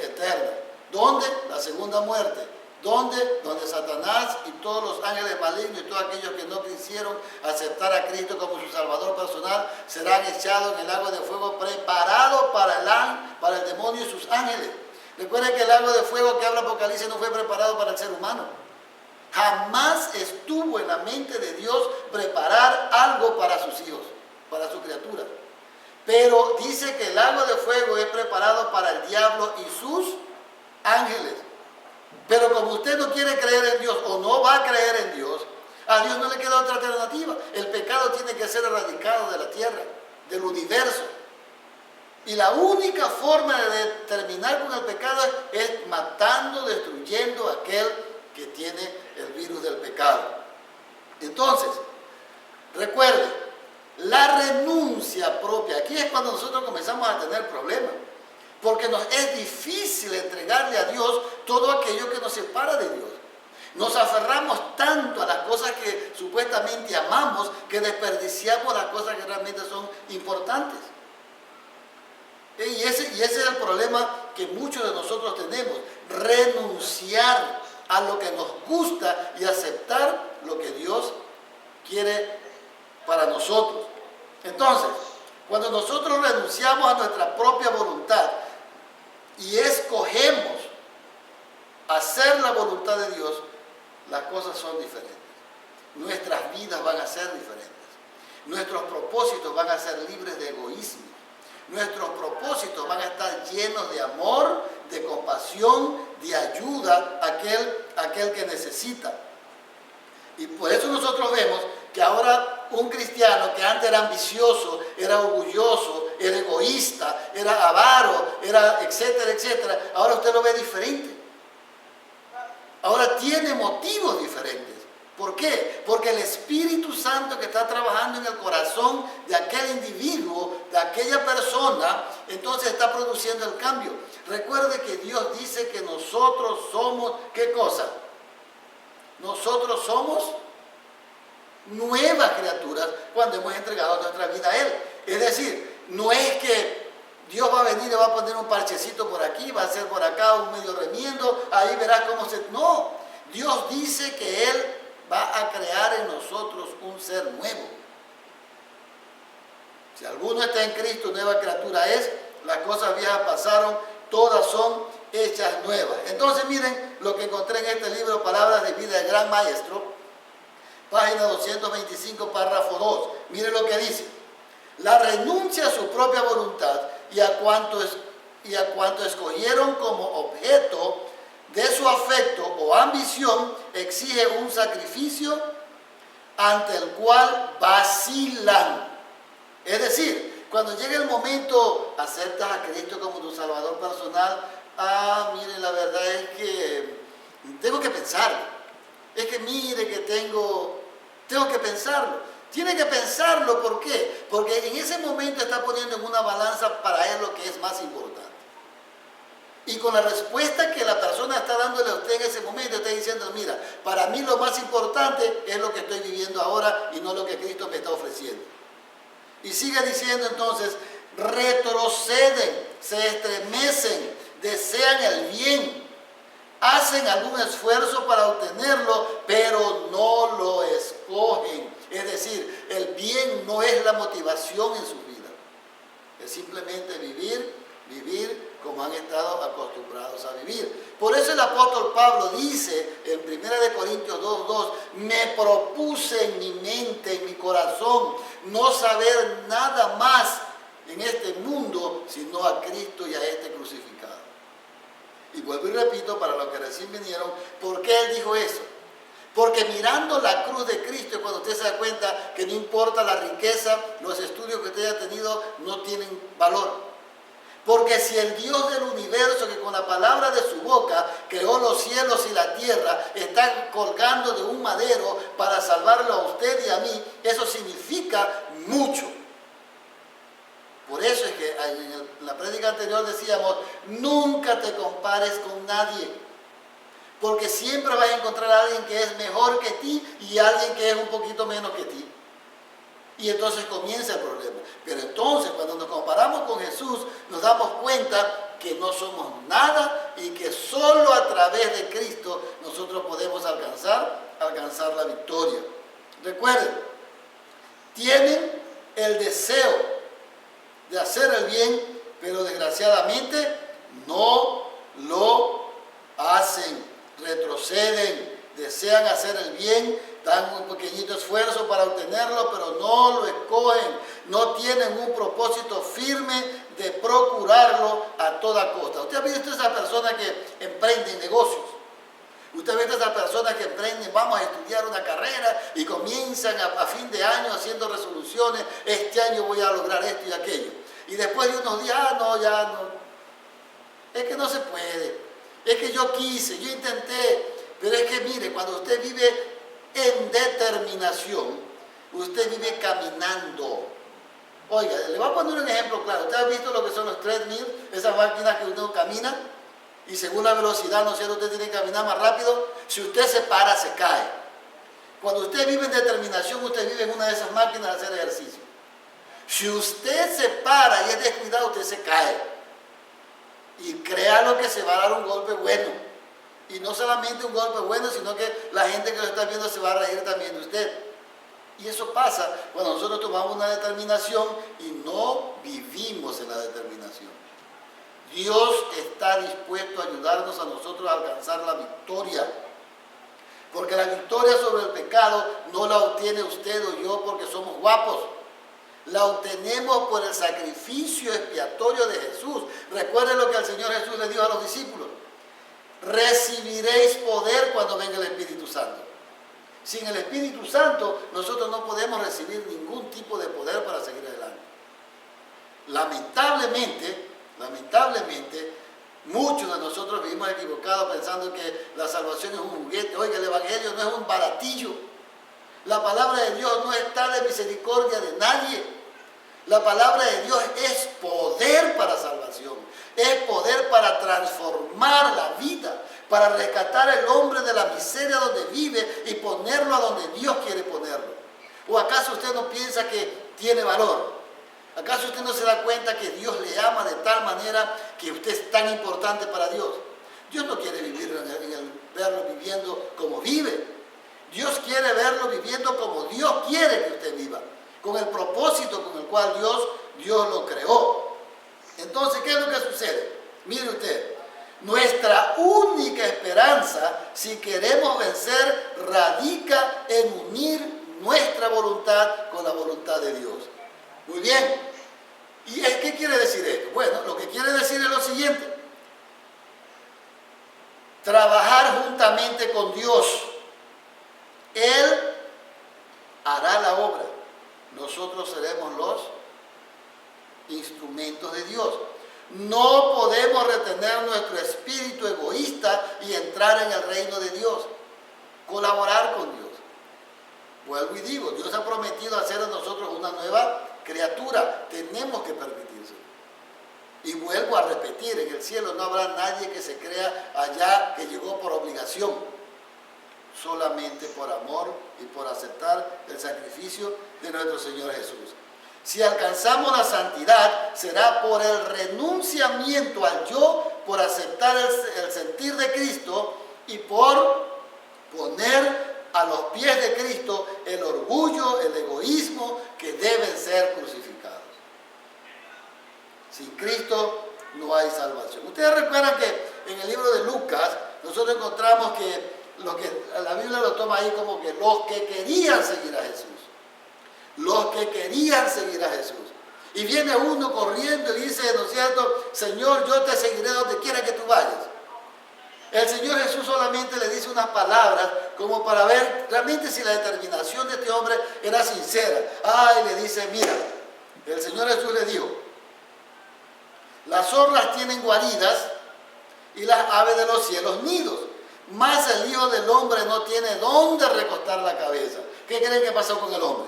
eterna. ¿Dónde? La segunda muerte, Donde Satanás y todos los ángeles malignos y todos aquellos que no quisieron aceptar a Cristo como su Salvador personal serán echados en el lago de fuego preparado para el demonio y sus ángeles. Recuerden que el lago de fuego que habla Apocalipsis no fue preparado para el ser humano. Jamás estuvo en la mente de Dios preparar algo para sus hijos, para su criatura. Pero dice que el lago de fuego es preparado para el diablo y sus ángeles. Pero como usted no quiere creer en Dios o no va a creer en Dios, a Dios no le queda otra alternativa. El pecado tiene que ser erradicado de la tierra, del universo. Y la única forma de terminar con el pecado es matando, destruyendo a aquel que tiene el virus del pecado. Entonces, recuerde, la renuncia propia, aquí es cuando nosotros comenzamos a tener problemas. Porque nos es difícil entregarle a Dios todo aquello que nos separa de Dios. Nos aferramos tanto a las cosas que supuestamente amamos que desperdiciamos las cosas que realmente son importantes. Y ese es el problema que muchos de nosotros tenemos. Renunciar a lo que nos gusta y aceptar lo que Dios quiere para nosotros. Entonces, cuando nosotros renunciamos a nuestra propia voluntad y escogemos hacer la voluntad de Dios, las cosas son diferentes. Nuestras vidas van a ser diferentes. Nuestros propósitos van a ser libres de egoísmo. Nuestros propósitos van a estar llenos de amor, de compasión, de ayuda a aquel que necesita. Y por eso nosotros vemos que ahora un cristiano que antes era ambicioso, era orgulloso, era egoísta, era avaro, era etcétera, etcétera, ahora usted lo ve diferente. Ahora tiene motivos diferentes. ¿Por qué? Porque el Espíritu Santo que está trabajando en el corazón de aquel individuo, de aquella persona, entonces está produciendo el cambio. Recuerde que Dios dice que nosotros somos, ¿qué cosa? Nosotros somos nuevas criaturas cuando hemos entregado nuestra vida a Él. Es decir, no es que Dios va a venir y va a poner un parchecito por aquí, va a hacer por acá un medio remiendo, ahí verás cómo se... No, Dios dice que Él va a crear en nosotros un ser nuevo. Si alguno está en Cristo, nueva criatura es, las cosas viejas pasaron, todas son hechas nuevas. Entonces miren lo que encontré en este libro, Palabras de Vida del Gran Maestro, página 225, párrafo 2. Miren lo que dice. La renuncia a su propia voluntad y a cuanto escogieron como objeto de su afecto o ambición exige un sacrificio ante el cual vacilan. Es decir, cuando llega el momento, aceptas a Cristo como tu Salvador personal. Mire, la verdad es que tengo que pensarlo. Es que mire que tengo que pensarlo. Tiene que pensarlo, ¿por qué? Porque en ese momento está poniendo en una balanza para él lo que es más importante. Y con la respuesta que la persona está dándole a usted en ese momento, está diciendo, mira, para mí lo más importante es lo que estoy viviendo ahora y no lo que Cristo me está ofreciendo. Y sigue diciendo entonces, retroceden, se estremecen, desean el bien, hacen algún esfuerzo para obtenerlo, pero no lo escogen. Es decir, el bien no es la motivación en su vida. Es simplemente vivir como han estado acostumbrados a vivir. Por eso el apóstol Pablo dice en 1 Corintios 2:2, me propuse en mi mente, en mi corazón, no saber nada más en este mundo, sino a Cristo y a este crucificado. Y vuelvo y repito para los que recién vinieron, ¿por qué él dijo eso? Porque mirando la cruz de Cristo, y cuando usted se da cuenta que no importa la riqueza, los estudios que usted haya tenido no tienen valor. Porque si el Dios del universo, que con la palabra de su boca creó los cielos y la tierra, está colgando de un madero para salvarlo a usted y a mí, eso significa mucho. Por eso es que en la prédica anterior decíamos, nunca te compares con nadie. Porque siempre vas a encontrar a alguien que es mejor que ti y alguien que es un poquito menos que ti. Y entonces comienza el problema. Pero entonces, cuando nos comparamos con Jesús, nos damos cuenta que no somos nada y que solo a través de Cristo nosotros podemos alcanzar la victoria. Recuerden, tienen el deseo de hacer el bien, pero desgraciadamente no lo hacen, retroceden, desean hacer el bien, dan un pequeñito esfuerzo para obtenerlo, pero no lo escogen, no tienen un propósito firme de procurarlo a toda costa. Usted ha visto a esas personas que emprenden negocios. Usted ve a esas personas que emprenden, vamos a estudiar una carrera y comienzan a fin de año haciendo resoluciones, este año voy a lograr esto y aquello. Y después de unos días, ya no. Es que no se puede. Es que yo quise, yo intenté. Pero es que mire, cuando usted vive en determinación, usted vive caminando. Oiga, le voy a poner un ejemplo claro. ¿Usted ha visto lo que son los treadmills? Esas máquinas que uno camina y según la velocidad, ¿no es cierto?, usted tiene que caminar más rápido. Si usted se para, se cae. Cuando usted vive en determinación, usted vive en una de esas máquinas de hacer ejercicio. Si usted se para y es descuidado, usted se cae. Y créalo que se va a dar un golpe bueno. Y no solamente un golpe bueno, sino que la gente que lo está viendo se va a reír también de usted. Y eso pasa cuando nosotros tomamos una determinación y no vivimos en la determinación. Dios está dispuesto a ayudarnos a nosotros a alcanzar la victoria. Porque la victoria sobre el pecado no la obtiene usted o yo porque somos guapos. La obtenemos por el sacrificio expiatorio de Jesús. Recuerden lo que el Señor Jesús le dijo a los discípulos. Recibiréis poder cuando venga el Espíritu Santo. Sin el Espíritu Santo, nosotros no podemos recibir ningún tipo de poder para seguir adelante. Lamentablemente, muchos de nosotros vivimos equivocados pensando que la salvación es un juguete. Oiga, el Evangelio no es un baratillo. La palabra de Dios no está de misericordia de nadie. La palabra de Dios es poder para salvación. Es poder para transformar la vida, para rescatar al hombre de la miseria donde vive y ponerlo a donde Dios quiere ponerlo. ¿O acaso usted no piensa que tiene valor? ¿Acaso usted no se da cuenta que Dios le ama de tal manera que usted es tan importante para Dios? Dios no quiere verlo viviendo como vive. Dios quiere verlo viviendo como Dios quiere que usted viva, con el propósito con el cual Dios lo creó. Entonces, ¿qué es lo que sucede? Mire usted, nuestra única esperanza, si queremos vencer, radica en unir nuestra voluntad con la voluntad de Dios. Muy bien. ¿Y qué quiere decir esto? Bueno, lo que quiere decir es lo siguiente. Trabajar juntamente con Dios. Él hará la obra. Nosotros seremos los instrumentos de Dios. No podemos retener nuestro espíritu egoísta y entrar en el reino de Dios. Colaborar con Dios. Vuelvo y digo, Dios ha prometido hacer de nosotros una nueva criatura. Tenemos que permitírselo. Y vuelvo a repetir, en el cielo no habrá nadie que se crea allá que llegó por obligación. Solamente por amor y por aceptar el sacrificio de nuestro Señor Jesús. Si alcanzamos la santidad, será por el renunciamiento al yo, por aceptar el sentir de Cristo y por poner a los pies de Cristo el orgullo, el egoísmo que deben ser crucificados. Sin Cristo no hay salvación. Ustedes recuerdan que en el libro de Lucas nosotros encontramos que la Biblia lo toma ahí como que los que querían seguir a Jesús. Los que querían seguir a Jesús. Y viene uno corriendo y dice, ¿no es cierto? Señor, yo te seguiré donde quiera que tú vayas. El Señor Jesús solamente le dice unas palabras como para ver realmente si la determinación de este hombre era sincera. Y le dice, mira, el Señor Jesús le dijo, las zorras tienen guaridas y las aves de los cielos nidos, mas el Hijo del Hombre no tiene dónde recostar la cabeza. ¿Qué creen que pasó con el hombre?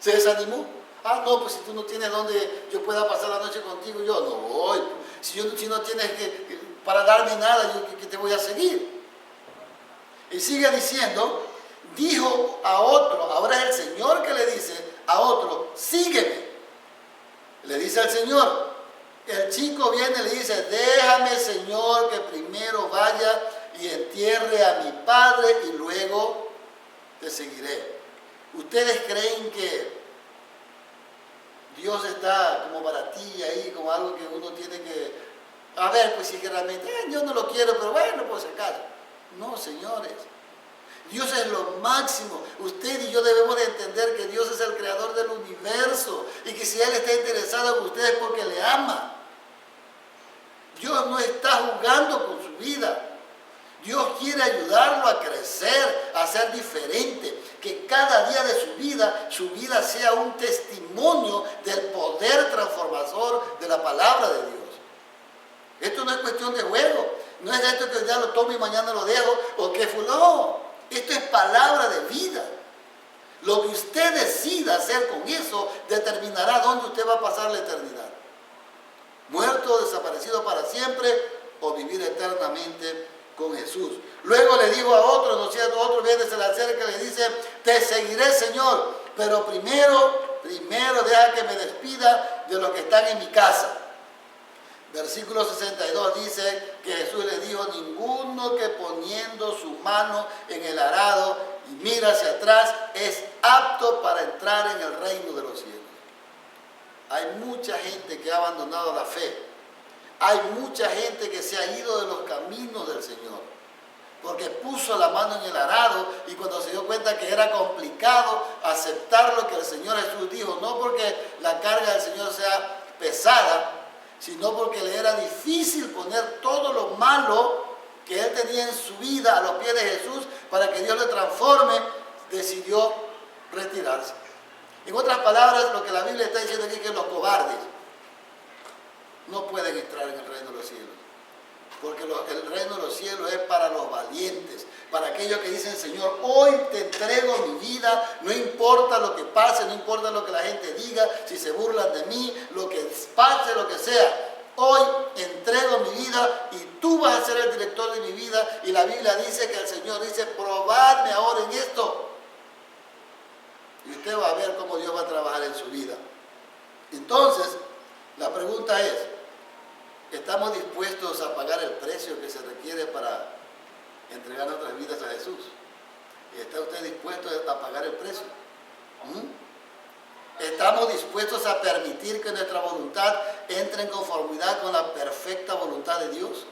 ¿Se desanimó? No, pues si tú no tienes dónde yo pueda pasar la noche contigo, yo no voy. Si no tienes para darme nada, yo que te voy a seguir. Y sigue diciendo, dijo a otro, ahora es el Señor que le dice a otro, sígueme. Le dice al Señor, El chico viene y le dice, déjame, Señor, que primero vaya y entierre a mi padre y luego te seguiré. ¿Ustedes creen que Dios está como para ti ahí, como algo que uno tiene que, a ver, pues si que realmente, yo no lo quiero, pero bueno, por si acaso? No, señores. Dios es lo máximo. Usted y yo debemos de entender que Dios es el creador del universo y que si Él está interesado en usted es porque le ama. Dios no está jugando con su vida. Dios quiere ayudarlo a crecer, a ser diferente, que cada día de su vida sea un testimonio del poder transformador de la palabra de Dios. Esto no es cuestión de juego, no es esto que ya lo tomo y mañana lo dejo, o que no, esto es palabra de vida. Lo que usted decida hacer con eso determinará dónde usted va a pasar la eternidad. Muerto, desaparecido para siempre, o vivir eternamente con Jesús. Luego le digo a otro, ¿no es cierto? Otro viene, se le acerca y le dice, te seguiré, Señor, pero primero deja que me despida de los que están en mi casa. Versículo 62 dice que Jesús le dijo, ninguno que poniendo su mano en el arado y mira hacia atrás es apto para entrar en el reino de los cielos. Hay mucha gente que ha abandonado la fe. Hay mucha gente que se ha ido de los caminos del Señor, porque puso la mano en el arado y cuando se dio cuenta que era complicado aceptar lo que el Señor Jesús dijo, no porque la carga del Señor sea pesada, sino porque le era difícil poner todo lo malo que él tenía en su vida a los pies de Jesús para que Dios le transforme, decidió retirarse. En otras palabras, lo que la Biblia está diciendo aquí es que los cobardes no pueden entrar en el reino de los cielos. Porque el reino de los cielos es para los valientes, para aquellos que dicen, Señor, hoy te entrego mi vida, no importa lo que pase, no importa lo que la gente diga, si se burlan de mí, lo que pase, lo que sea. Hoy entrego mi vida y tú vas a ser el director de mi vida. Y la Biblia dice que el Señor dice, probadme ahora en esto. Y usted va a ver cómo Dios va a trabajar en su vida. Entonces, la pregunta es, ¿estamos dispuestos a pagar el precio que se requiere para entregar nuestras vidas a Jesús? ¿Está usted dispuesto a pagar el precio? ¿Estamos dispuestos a permitir que nuestra voluntad entre en conformidad con la perfecta voluntad de Dios?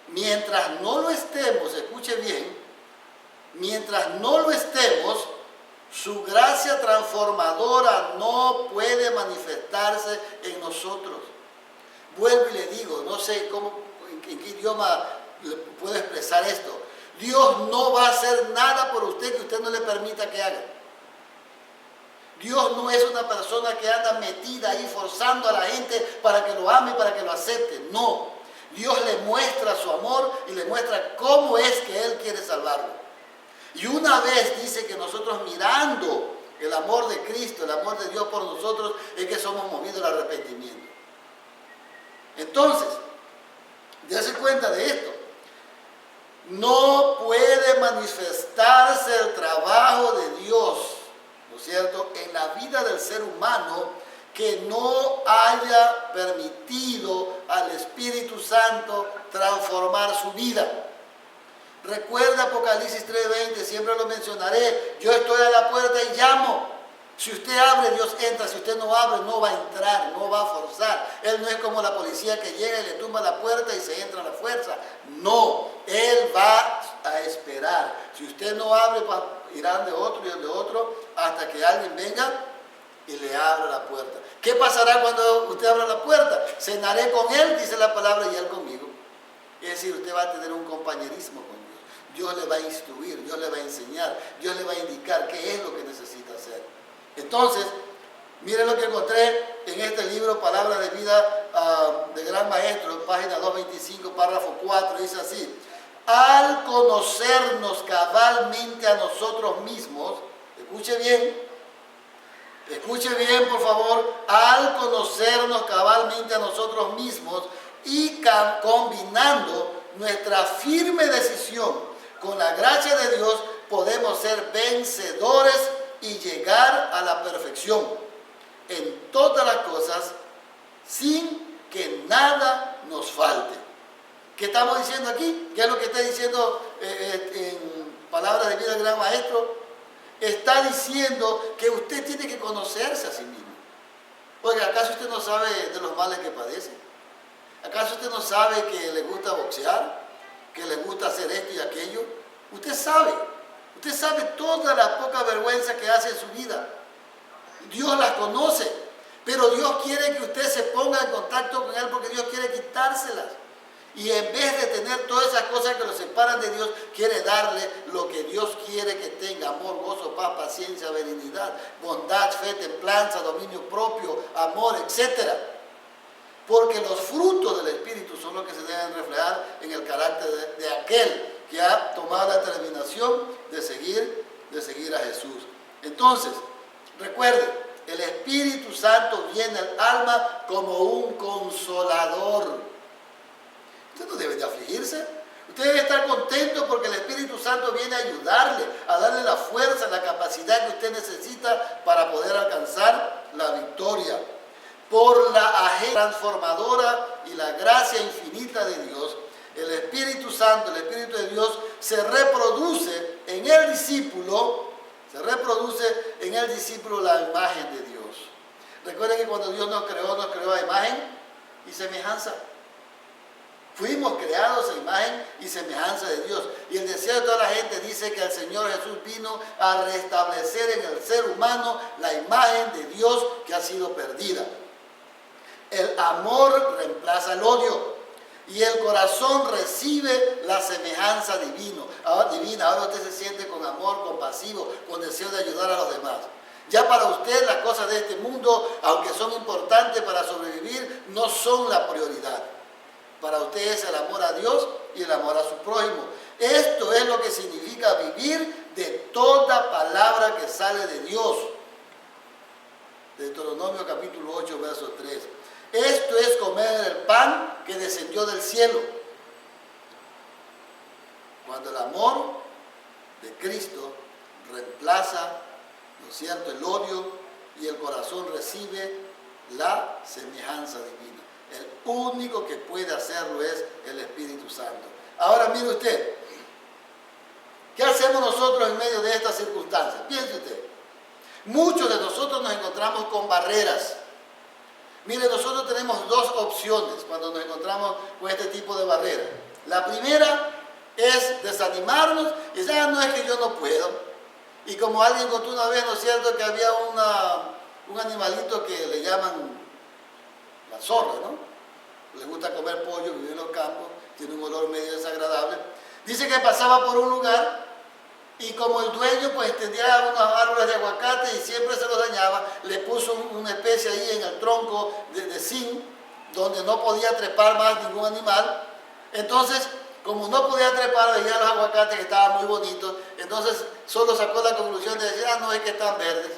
Mientras no lo estemos, escuche bien, mientras no lo estemos, su gracia transformadora no puede manifestarse en nosotros. Vuelvo y le digo, no sé en qué idioma puedo expresar esto. Dios no va a hacer nada por usted que usted no le permita que haga. Dios no es una persona que anda metida ahí forzando a la gente para que lo ame, para que lo acepte. No. Dios le muestra su amor y le muestra cómo es que Él quiere salvarlo. Y una vez dice que nosotros mirando el amor de Cristo, el amor de Dios por nosotros, es que somos movidos al arrepentimiento. Entonces, dése cuenta de esto. No puede manifestarse el trabajo de Dios, ¿no es cierto?, en la vida del ser humano que no haya permitido al Espíritu Santo transformar su vida. Recuerda Apocalipsis 3:20, siempre lo mencionaré, yo estoy a la puerta y llamo. Si usted abre, Dios entra. Si usted no abre, no va a entrar, no va a forzar. Él no es como la policía que llega y le tumba la puerta y se entra a la fuerza. No, Él va a esperar. Si usted no abre, irán de otro y de otro hasta que alguien venga y le abra la puerta. ¿Qué pasará cuando usted abra la puerta? Cenaré con Él, dice la palabra, y Él conmigo. Es decir, usted va a tener un compañerismo con Dios. Dios le va a instruir, Dios le va a enseñar, Dios le va a indicar qué es lo que necesita hacer. Entonces, miren lo que encontré en este libro, Palabra de Vida de Gran Maestro, página 225, párrafo 4, dice así: al conocernos cabalmente a nosotros mismos, escuche bien por favor, al conocernos cabalmente a nosotros mismos y combinando nuestra firme decisión con la gracia de Dios, podemos ser vencedores y llegar a la perfección en todas las cosas sin que nada nos falte. ¿Qué estamos diciendo aquí? ¿Qué es lo que está diciendo en Palabras de Vida del Gran Maestro? Está diciendo que usted tiene que conocerse a sí mismo. Oiga, ¿acaso usted no sabe de los males que padece? ¿Acaso usted no sabe que le gusta boxear? ¿Que le gusta hacer esto y aquello? Usted sabe todas las pocas vergüenzas que hace en su vida. Dios las conoce, pero Dios quiere que usted se ponga en contacto con Él porque Dios quiere quitárselas. Y en vez de tener todas esas cosas que lo separan de Dios, quiere darle lo que Dios quiere que tenga: amor, gozo, paz, paciencia, benignidad, bondad, fe, templanza, dominio propio, amor, etc. Porque los frutos del Espíritu son los que se deben reflejar en el carácter de aquel que ha tomado la determinación de seguir a Jesús. Entonces, recuerde, el Espíritu Santo viene al alma como un consolador. Usted no debe de afligirse. Usted debe estar contento porque el Espíritu Santo viene a ayudarle, a darle la fuerza, la capacidad que usted necesita para poder alcanzar la victoria. Por la agenda transformadora y la gracia infinita de Dios, el Espíritu Santo, el Espíritu de Dios, se reproduce en el discípulo la imagen de Dios. Recuerden que cuando Dios nos creó a imagen y semejanza. Fuimos creados a imagen y semejanza de Dios. Y el deseo de toda la gente dice que el Señor Jesús vino a restablecer en el ser humano la imagen de Dios que ha sido perdida. El amor reemplaza el odio y el corazón recibe la semejanza divina. Ahora usted se siente con amor, compasivo, con deseo de ayudar a los demás. Ya para usted las cosas de este mundo, aunque son importantes para sobrevivir, no son la prioridad. Para usted es el amor a Dios y el amor a su prójimo. Esto es lo que significa vivir de toda palabra que sale de Dios. Deuteronomio capítulo 8, verso 3. Esto es comer el pan que descendió del cielo. Cuando el amor de Cristo reemplaza, ¿no es cierto?, el odio, y el corazón recibe la semejanza divina. El único que puede hacerlo es el Espíritu Santo. Ahora mire usted, ¿qué hacemos nosotros en medio de estas circunstancias? Piense usted, muchos de nosotros nos encontramos con barreras. Mire, nosotros tenemos dos opciones cuando nos encontramos con este tipo de barreras. La primera es desanimarnos y decir: no, es que yo no puedo. Y como alguien contó una vez, ¿no es cierto?, que había un animalito que le llaman la zorra, ¿no? Le gusta comer pollo, vive en los campos, tiene un olor medio desagradable. Dice que pasaba por un lugar y como el dueño pues tenía unos árboles de aguacate y siempre se los dañaba, le puso una especie ahí en el tronco de zinc, donde no podía trepar más ningún animal. Entonces, como no podía trepar, veía los aguacates que estaban muy bonitos, entonces solo sacó la conclusión de decir: no, es que están verdes.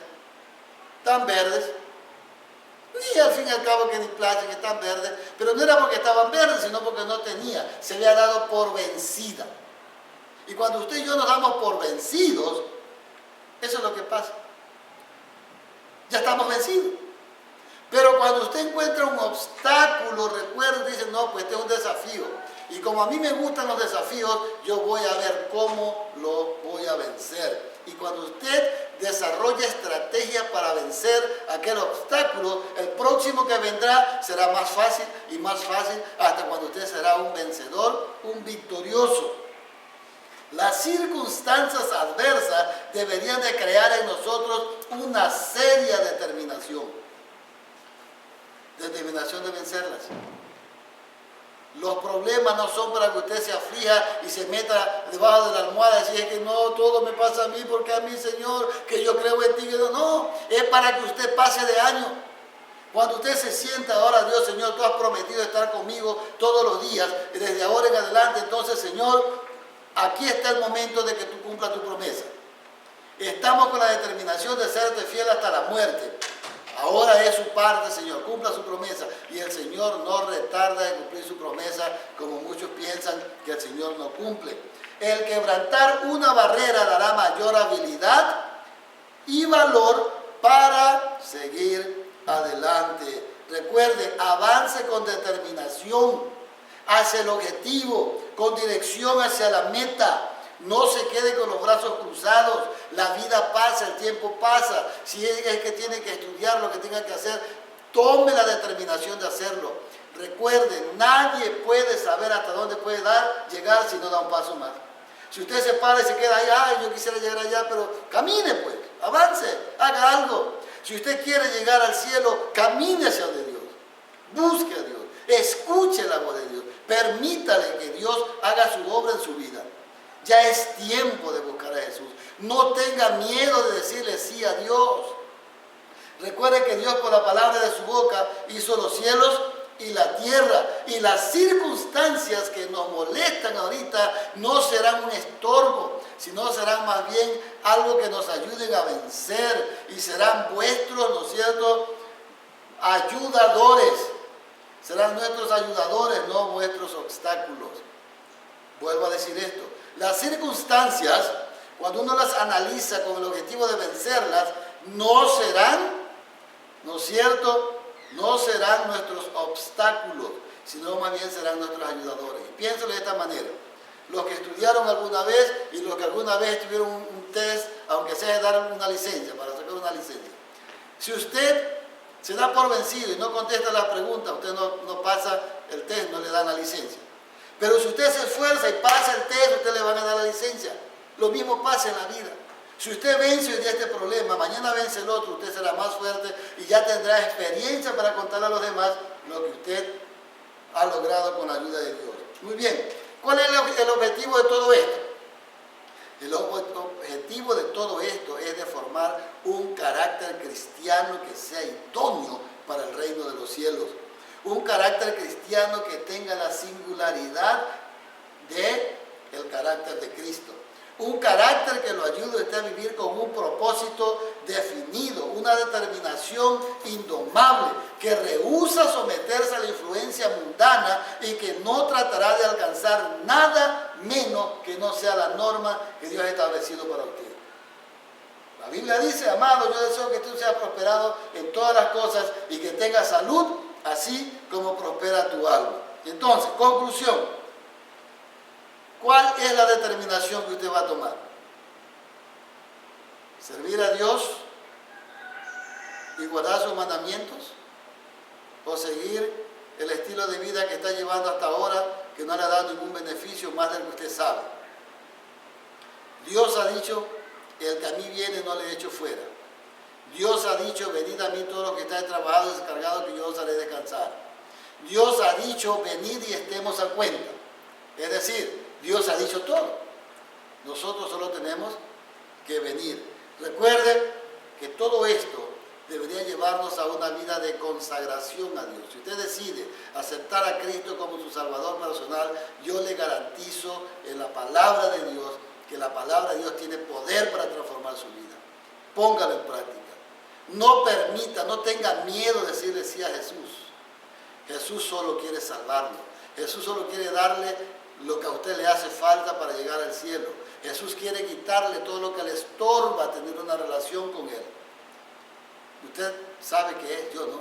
Y al fin y al cabo que ni playa, que están verdes, pero no era porque estaban verdes, sino porque no tenía, se había dado por vencida. Y cuando usted y yo nos damos por vencidos, eso es lo que pasa. Ya estamos vencidos. Pero cuando usted encuentra un obstáculo, recuerda y dice: no, pues este es un desafío. Y como a mí me gustan los desafíos, yo voy a ver cómo lo voy a vencer. Y cuando usted desarrolla estrategias para vencer aquel obstáculo, el próximo que vendrá será más fácil y más fácil, hasta cuando usted será un vencedor, un victorioso. Las circunstancias adversas deberían de crear en nosotros una seria determinación de vencerlas. Los problemas no son para que usted se aflija y se meta debajo de la almohada y decir: que no, todo me pasa a mí porque a mí, Señor, que yo creo en ti. No, es para que usted pase de año. Cuando usted se sienta: ahora, Dios, Señor, tú has prometido estar conmigo todos los días y desde ahora en adelante, entonces, Señor, aquí está el momento de que tú cumplas tu promesa. Estamos con la determinación de serte fiel hasta la muerte. Ahora es su parte, Señor, cumpla su promesa. Y el Señor no retarda en cumplir su promesa, como muchos piensan que el Señor no cumple. El quebrantar una barrera dará mayor habilidad y valor para seguir adelante. Recuerde, avance con determinación hacia el objetivo, con dirección hacia la meta. No se quede con los brazos cruzados. La vida pasa, el tiempo pasa. Si es que tiene que estudiar lo que tenga que hacer, tome la determinación de hacerlo. Recuerde, nadie puede saber hasta dónde puede llegar si no da un paso más. Si usted se para y se queda ahí, ay, yo quisiera llegar allá, pero camine pues, avance, haga algo. Si usted quiere llegar al cielo, camine hacia donde Dios. Busque a Dios, escuche la voz de Dios, permítale que Dios haga su obra en su vida. Ya es tiempo de buscar a Jesús. No tenga miedo de decirle sí a Dios. Recuerde que Dios por la palabra de su boca hizo los cielos y la tierra. Y las circunstancias que nos molestan ahorita no serán un estorbo, sino serán más bien algo que nos ayuden a vencer. Y serán vuestros, ¿no es cierto?, ayudadores. Serán nuestros ayudadores, no vuestros obstáculos. Vuelvo a decir esto. Las circunstancias, cuando uno las analiza con el objetivo de vencerlas, no serán, ¿no es cierto?, no serán nuestros obstáculos, sino más bien serán nuestros ayudadores. Y piénselo de esta manera. Los que estudiaron alguna vez y los que alguna vez tuvieron un test, aunque sea de dar una licencia, para sacar una licencia. Si usted se da por vencido y no contesta las preguntas, usted no pasa el test, no le dan la licencia. Pero si usted se esfuerza y pasa el test, usted le van a dar la licencia. Lo mismo pasa en la vida. Si usted vence hoy día este problema, mañana vence el otro, usted será más fuerte y ya tendrá experiencia para contarle a los demás lo que usted ha logrado con la ayuda de Dios. Muy bien, ¿cuál es el objetivo de todo esto? El objetivo de todo esto es de formar un carácter cristiano que sea idóneo para el reino de los cielos. Un carácter cristiano que tenga la singularidad del carácter de Cristo. Un carácter que lo ayude a vivir con un propósito definido, una determinación indomable, que rehúsa someterse a la influencia mundana y que no tratará de alcanzar nada menos que no sea la norma que Dios ha establecido para usted. La Biblia dice, amado, yo deseo que tú seas prosperado en todas las cosas y que tengas salud, así como prospera tu alma. Entonces, conclusión. ¿Cuál es la determinación que usted va a tomar? ¿Servir a Dios y guardar sus mandamientos? ¿O seguir el estilo de vida que está llevando hasta ahora, que no le ha dado ningún beneficio más del que usted sabe? Dios ha dicho, el que a mí viene no le echo fuera. Dios ha dicho, venid a mí todos los que estáis trabajados y descargados, que yo os haré descansar. Dios ha dicho, venid y estemos a cuenta. Es decir, Dios ha dicho todo. Nosotros solo tenemos que venir. Recuerden que todo esto debería llevarnos a una vida de consagración a Dios. Si usted decide aceptar a Cristo como su Salvador personal, yo le garantizo en la palabra de Dios que la palabra de Dios tiene poder para transformar su vida. Póngalo en práctica. No permita, no tenga miedo de decirle sí a Jesús. Jesús solo quiere salvarlo. Jesús solo quiere darle lo que a usted le hace falta para llegar al cielo. Jesús quiere quitarle todo lo que le estorba tener una relación con Él. Usted sabe qué es, yo no.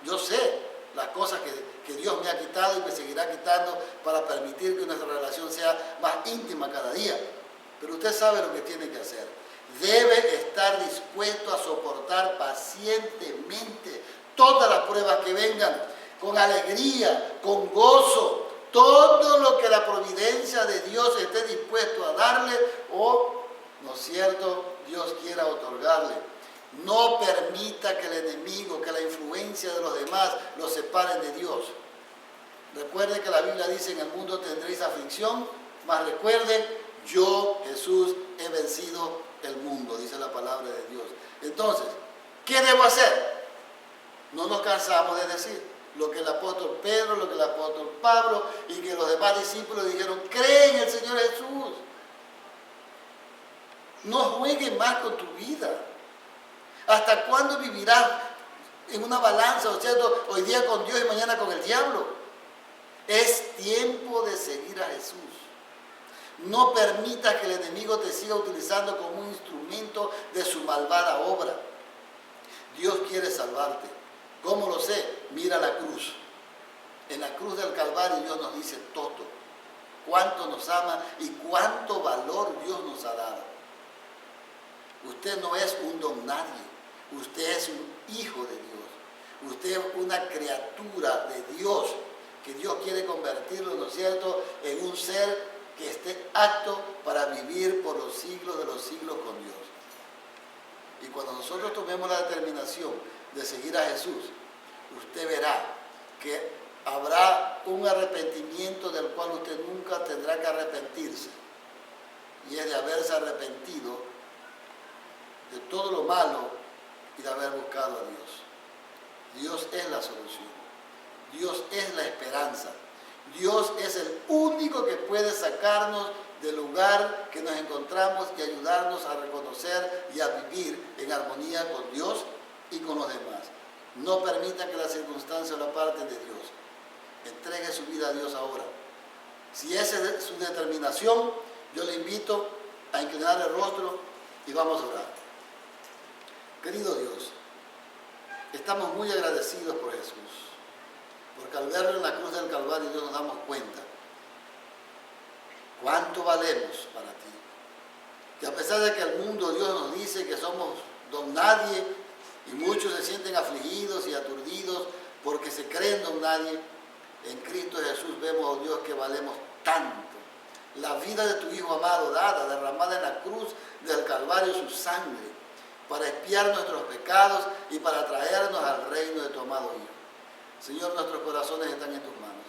Yo sé las cosas que Dios me ha quitado y me seguirá quitando para permitir que nuestra relación sea más íntima cada día. Pero usted sabe lo que tiene que hacer. Debe estar dispuesto a soportar pacientemente todas las pruebas que vengan, con alegría, con gozo, todo lo que la providencia de Dios esté dispuesto a darle o, ¿no es cierto?, Dios quiera otorgarle. No permita que el enemigo, que la influencia de los demás los separen de Dios. Recuerde que la Biblia dice, en el mundo tendréis aflicción, mas recuerden, yo, Jesús, he vencido el mundo, dice la palabra de Dios. Entonces, ¿qué debo hacer? No nos cansamos de decir lo que el apóstol Pedro, lo que el apóstol Pablo y que los demás discípulos dijeron: cree en el Señor Jesús. No juegues más con tu vida. ¿Hasta cuándo vivirás en una balanza, ¿no es cierto? Hoy día con Dios y mañana con el diablo. Es tiempo de seguir a Jesús. No permitas que el enemigo te siga utilizando como un instrumento de su malvada obra. Dios quiere salvarte. ¿Cómo lo sé? mira la cruz. En la cruz del Calvario Dios nos dice todo. Cuánto nos ama y cuánto valor Dios nos ha dado. Usted no es un don nadie. Usted es un hijo de Dios. Usted es una criatura de Dios, que Dios quiere convertirlo, ¿no es cierto?, en un ser que esté apto para vivir por los siglos de los siglos con Dios. Y cuando nosotros tomemos la determinación de seguir a Jesús, usted verá que habrá un arrepentimiento del cual usted nunca tendrá que arrepentirse. Y es de haberse arrepentido de todo lo malo y de haber buscado a Dios. Dios es la solución. Dios es la esperanza. Dios es el único que puede sacarnos del lugar que nos encontramos y ayudarnos a reconocer y a vivir en armonía con Dios y con los demás. No permita que las circunstancias lo aparten de Dios. Entregue su vida a Dios ahora. Si esa es su determinación, yo le invito a inclinar el rostro y vamos a orar. Querido Dios, estamos muy agradecidos por Jesús, porque al verlo en la cruz del Calvario, Dios, nos damos cuenta cuánto valemos para ti. Que a pesar de que el mundo, Dios, nos dice que somos don nadie, y muchos se sienten afligidos y aturdidos porque se creen don nadie, en Cristo Jesús vemos, oh Dios, que valemos tanto. La vida de tu Hijo amado, dada, derramada en la cruz del Calvario, su sangre, para expiar nuestros pecados y para traernos al reino de tu amado Hijo. Señor, nuestros corazones están en tus manos.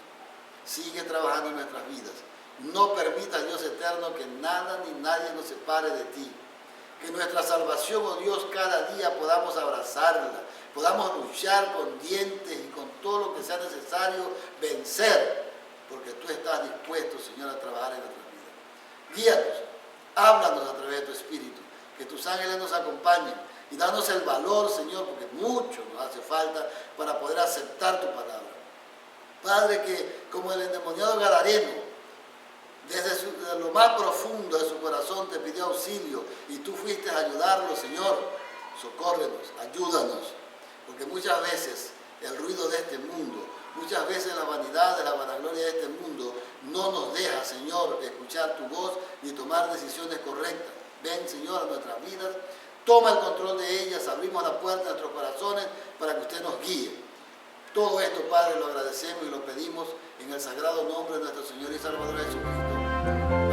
Sigue trabajando en nuestras vidas. No permitas, Dios eterno, que nada ni nadie nos separe de ti. Que nuestra salvación, oh Dios, cada día podamos abrazarla, podamos luchar con dientes y con todo lo que sea necesario, vencer, porque tú estás dispuesto, Señor, a trabajar en nuestras vidas. Guíanos, háblanos a través de tu Espíritu, que tus ángeles nos acompañen y danos el valor, Señor, porque mucho nos hace falta para poder aceptar tu palabra. Padre, que como el endemoniado gadareno, desde lo más profundo de su corazón te pidió auxilio y tú fuiste a ayudarlo, Señor. Socórrenos, ayúdanos, porque muchas veces el ruido de este mundo, muchas veces la vanidad de la vanagloria de este mundo no nos deja, Señor, escuchar tu voz ni tomar decisiones correctas. Ven, Señor, a nuestras vidas, toma el control de ellas, abrimos la puerta de nuestros corazones para que usted nos guíe. Todo esto, Padre, lo agradecemos y lo pedimos en el sagrado nombre de nuestro Señor y Salvador Jesucristo.